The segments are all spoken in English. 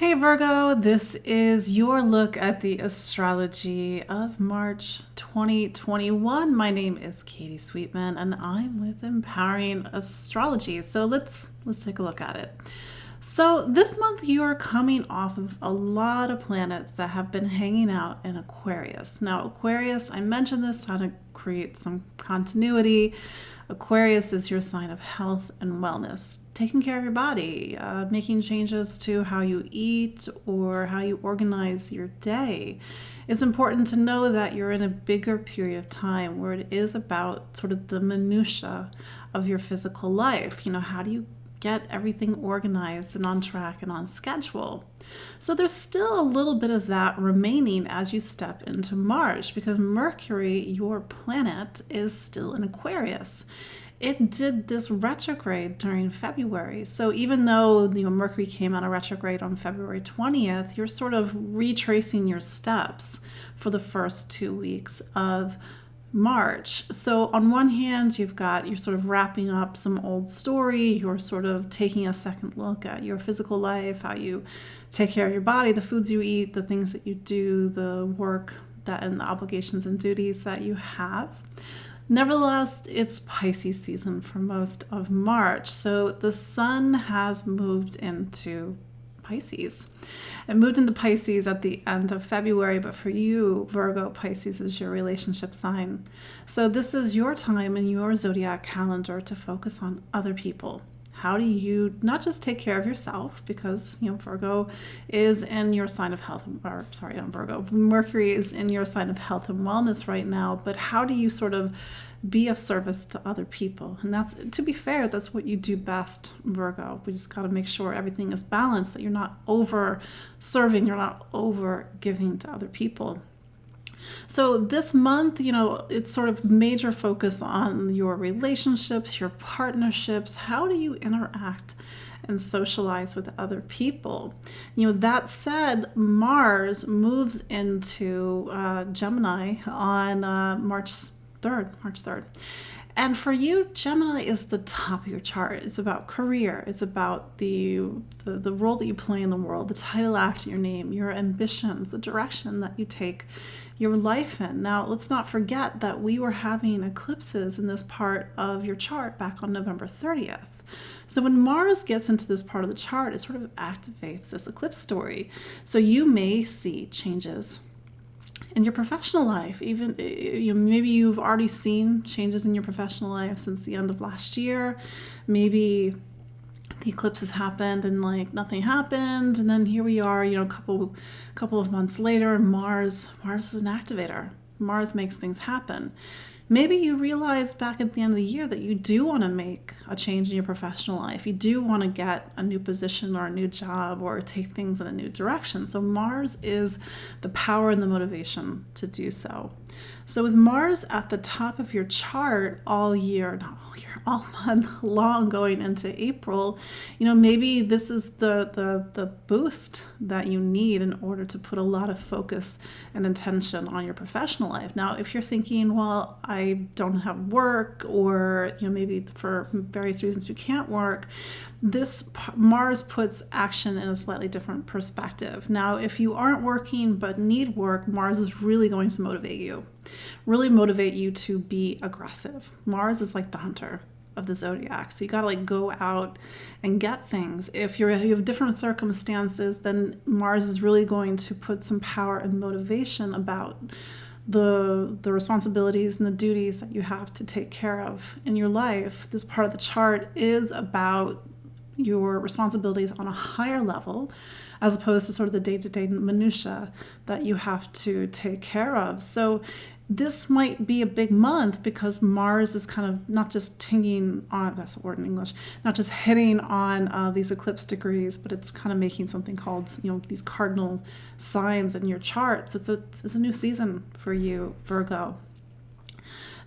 Hey Virgo, this is your look at the astrology of March 2021. My name is Katie Sweetman and I'm with Empowering Astrology. So let's take a look at it. So this month you are coming off of a lot of planets that have been hanging out in Aquarius. Now Aquarius, I mentioned this trying to create some continuity. Aquarius is your sign of health and wellness, taking care of your body, making changes to how you eat or how you organize your day. It's important to know that you're in a bigger period of time where it is about sort of the minutia of your physical life. How do you get everything organized and on track and on schedule? So there's still a little bit of that remaining as you step into March, because Mercury, your planet, is still in Aquarius. It did this retrograde during February. So even though Mercury came out of retrograde on February 20th, you're sort of retracing your steps for the first 2 weeks of March. So on one hand, you're sort of wrapping up some old story. You're sort of taking a second look at your physical life, how you take care of your body, the foods you eat, the things that you do, the work and the obligations and duties that you have. Nevertheless, it's Pisces season for most of March. So the sun has moved into Pisces. It moved into Pisces at the end of February, but for you, Virgo, Pisces is your relationship sign. So this is your time in your zodiac calendar to focus on other people. How do you not just take care of yourself, because Virgo is in your sign of health, or sorry, not Virgo, Mercury is in your sign of health and wellness right now, but how do you sort of be of service to other people? And that's, to be fair, that's what you do best, Virgo. We just got to make sure everything is balanced, that you're not over serving, you're not over giving to other people. So this month, it's sort of major focus on your relationships, your partnerships. How do you interact and socialize with other people? That said, Mars moves into Gemini on March 3rd. And for you, Gemini is the top of your chart. It's about career. It's about the role that you play in the world, the title after your name, your ambitions, the direction that you take your life in. Now, let's not forget that we were having eclipses in this part of your chart back on November 30th. So when Mars gets into this part of the chart, it sort of activates this eclipse story. So you may see changes in your professional life. Even maybe you've already seen changes in your professional life since the end of last year. Maybe the eclipses happened and nothing happened, and then here we are, a couple of months later, and Mars is an activator. Mars makes things happen. Maybe you realized back at the end of the year that you do want to make a change in your professional life. You do want to get a new position or a new job or take things in a new direction. So Mars is the power and the motivation to do so. So with Mars at the top of your chart all month long going into April, maybe this is the boost that you need in order to put a lot of focus and attention on your professional life. Now, if you're thinking, well, I don't have work, or maybe for various reasons you can't work, this Mars puts action in a slightly different perspective. Now, if you aren't working but need work, Mars is really going to motivate you to be aggressive. Mars is like the hunter of the zodiac. So you got to go out and get things. If you have different circumstances, then Mars is really going to put some power and motivation about the responsibilities and the duties that you have to take care of in your life. This part of the chart is about your responsibilities on a higher level, as opposed to sort of the day-to-day minutia that you have to take care of. So this might be a big month because Mars is kind of not just tinging on, that's the word in English, not just hitting on these eclipse degrees, but it's kind of making something called, these cardinal signs in your chart. So it's a new season for you, Virgo.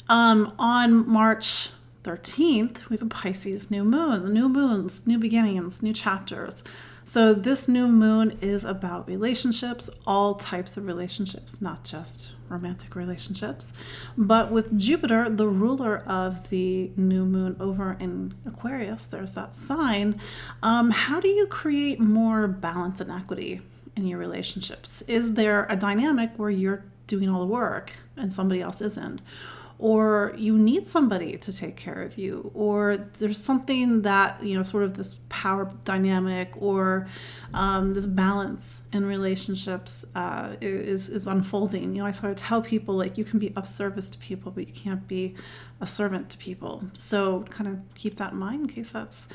On March 13th, we have a Pisces new moon. The new moons, new beginnings, new chapters. So this new moon is about relationships, all types of relationships, not just romantic relationships. But with Jupiter, the ruler of the new moon over in Aquarius, there's that sign. How do you create more balance and equity in your relationships? Is there a dynamic where you're doing all the work and somebody else isn't? Or you need somebody to take care of you, or there's something that, sort of this power dynamic or this balance in relationships is unfolding. I sort of tell people, like, you can be of service to people, but you can't be a servant to people. So kind of keep that in mind in case that's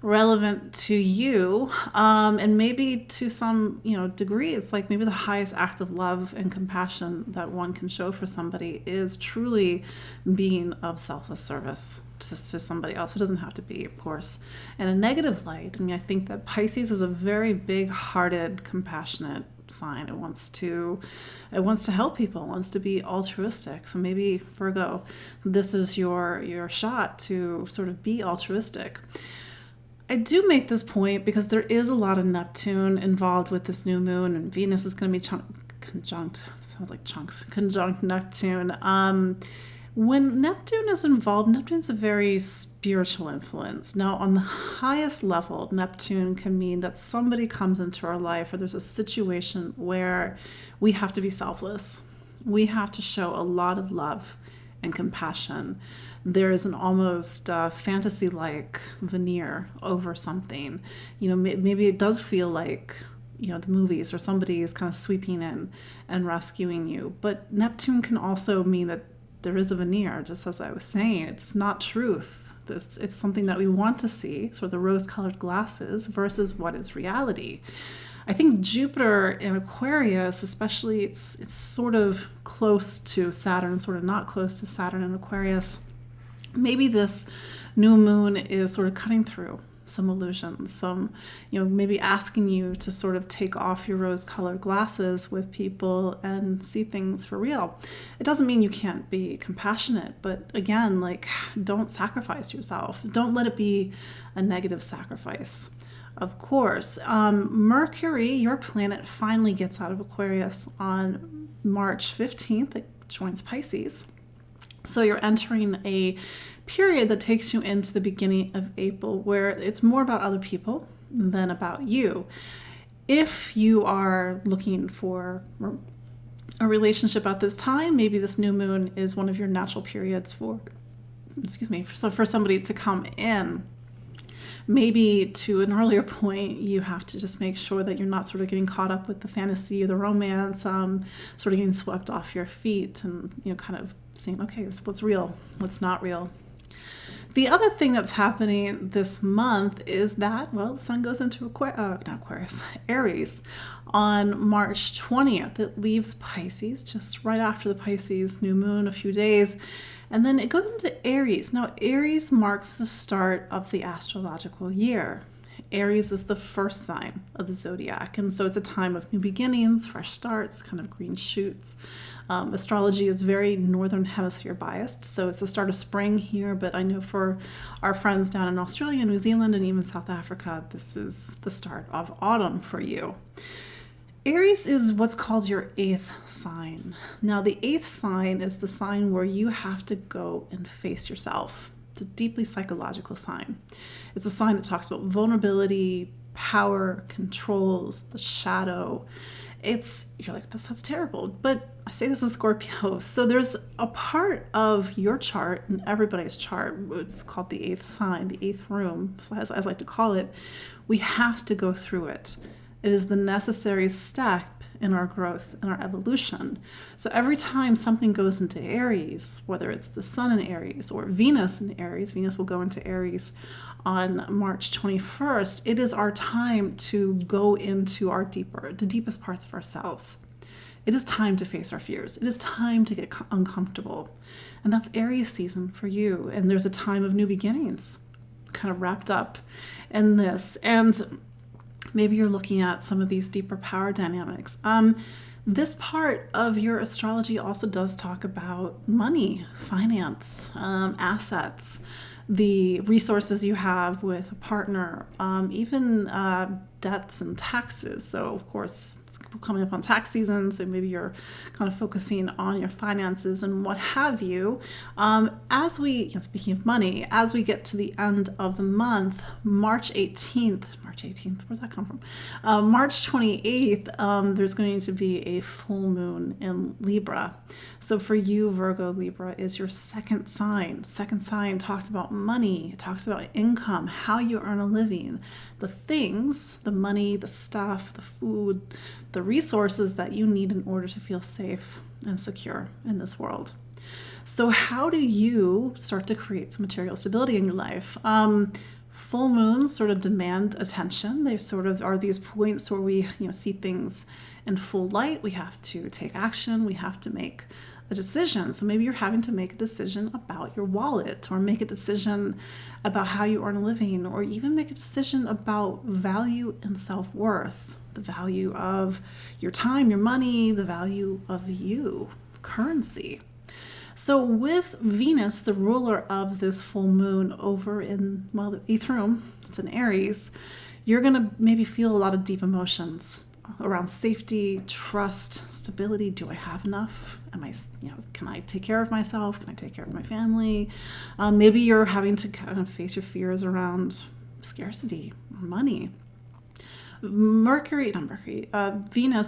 relevant to you. And maybe to some, degree, it's like maybe the highest act of love and compassion that one can show for somebody is truly being of selfless service to somebody else. It doesn't have to be, of course, in a negative light. I mean, I think that Pisces is a very big-hearted, compassionate sign. It wants to help people, it wants to be altruistic. So maybe, Virgo, this is your shot to sort of be altruistic. I do make this point because there is a lot of Neptune involved with this new moon, and Venus is going to be conjunct Neptune. When Neptune is involved, Neptune's a very spiritual influence. Now, on the highest level, Neptune can mean that somebody comes into our life, or there's a situation where we have to be selfless. We have to show a lot of love and compassion. There is an almost fantasy-like veneer over something. Maybe it does feel like, the movies, or somebody is kind of sweeping in and rescuing you. But Neptune can also mean that there is a veneer, just as I was saying. It's not truth. It's something that we want to see, sort of the rose-colored glasses versus what is reality. I think Jupiter in Aquarius, especially, it's sort of close to Saturn, sort of not close to Saturn in Aquarius. Maybe this new moon is sort of cutting through some illusions, maybe asking you to sort of take off your rose-colored glasses with people and see things for real. It doesn't mean you can't be compassionate, but again, like, don't sacrifice yourself. Don't let it be a negative sacrifice. Of course, Mercury, your planet, finally gets out of Aquarius on March 15th. It joins Pisces. So you're entering a period that takes you into the beginning of April, where it's more about other people than about you. If you are looking for a relationship at this time, maybe this new moon is one of your natural periods for somebody to come in. Maybe to an earlier point, you have to just make sure that you're not sort of getting caught up with the fantasy or the romance, sort of getting swept off your feet and, kind of seeing, okay, so what's real, what's not real. The other thing that's happening this month is that, the sun goes into Aries on March 20th. It leaves Pisces just right after the Pisces new moon, a few days, and then it goes into Aries. Now, Aries marks the start of the astrological year. Aries is the first sign of the zodiac, and so it's a time of new beginnings, fresh starts, kind of green shoots. Astrology is very northern hemisphere biased, so it's the start of spring here, but I know for our friends down in Australia, New Zealand, and even South Africa, this is the start of autumn for you. Aries is what's called your eighth sign. Now, the eighth sign is the sign where you have to go and face yourself. It's a deeply psychological sign. It's a sign that talks about vulnerability, power, controls, the shadow. You're like, that's terrible. But I say this is Scorpio. So there's a part of your chart and everybody's chart, it's called the eighth sign, the eighth room, so as I like to call it. We have to go through it. It is the necessary step in our growth and our evolution. So every time something goes into Aries, whether it's the sun in Aries or Venus in Aries, Venus will go into Aries on March 21st, it is our time to go into the deepest parts of ourselves. It is time to face our fears. It is time to get uncomfortable. And that's Aries season for you. And there's a time of new beginnings kind of wrapped up in this. And maybe you're looking at some of these deeper power dynamics. This part of your astrology also does talk about money, finance, assets, the resources you have with a partner, even debts and taxes. So of course, it's coming up on tax season, so maybe you're kind of focusing on your finances and what have you. Speaking of money, as we get to the end of the month, March 18th, where's that come from? March 28th, there's going to be a full moon in Libra. So for you, Virgo, Libra is your second sign. Second sign talks about money, it talks about income, how you earn a living, the things, the money, the stuff, the food, the resources that you need in order to feel safe and secure in this world. So how do you start to create some material stability in your life? Full moons sort of demand attention. They sort of are these points where we, see things in full light. We have to take action. We have to make a decision. So maybe you're having to make a decision about your wallet, or make a decision about how you earn a living, or even make a decision about value and self-worth, the value of your time, your money, the value of you, currency. So with Venus, the ruler of this full moon over in, the 8th room, it's in Aries, you're going to maybe feel a lot of deep emotions around safety, trust, stability. Do I have enough? Can I take care of myself? Can I take care of my family? Maybe you're having to kind of face your fears around scarcity or money. Venus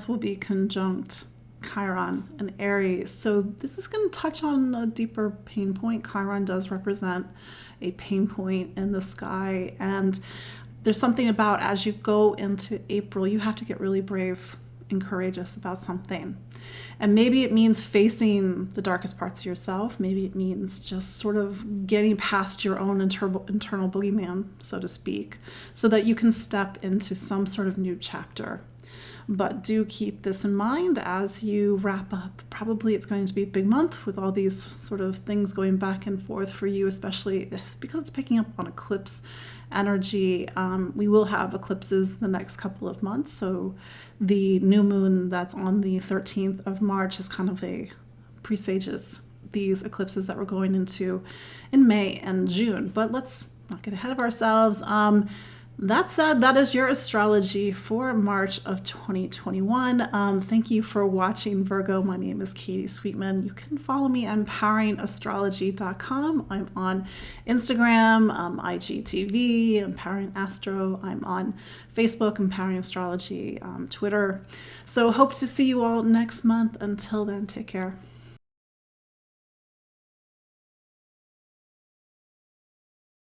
will be conjunct Chiron and Aries. So this is going to touch on a deeper pain point. Chiron does represent a pain point in the sky. And there's something about, as you go into April, you have to get really brave and courageous about something. And maybe it means facing the darkest parts of yourself. Maybe it means just sort of getting past your own internal boogeyman, so to speak, so that you can step into some sort of new chapter. But do keep this in mind as you wrap up. Probably it's going to be a big month with all these sort of things going back and forth for you, especially because it's picking up on eclipse energy. We will have eclipses the next couple of months. So the new moon that's on the 13th of March is kind of presages these eclipses that we're going into in May and June. But let's not get ahead of ourselves. That said, that is your astrology for March of 2021. Thank you for watching, Virgo. My name is Katie Sweetman. You can follow me at empoweringastrology.com. I'm on Instagram, IGTV, Empowering Astro. I'm on Facebook, Empowering Astrology, Twitter. So hope to see you all next month. Until then, take care.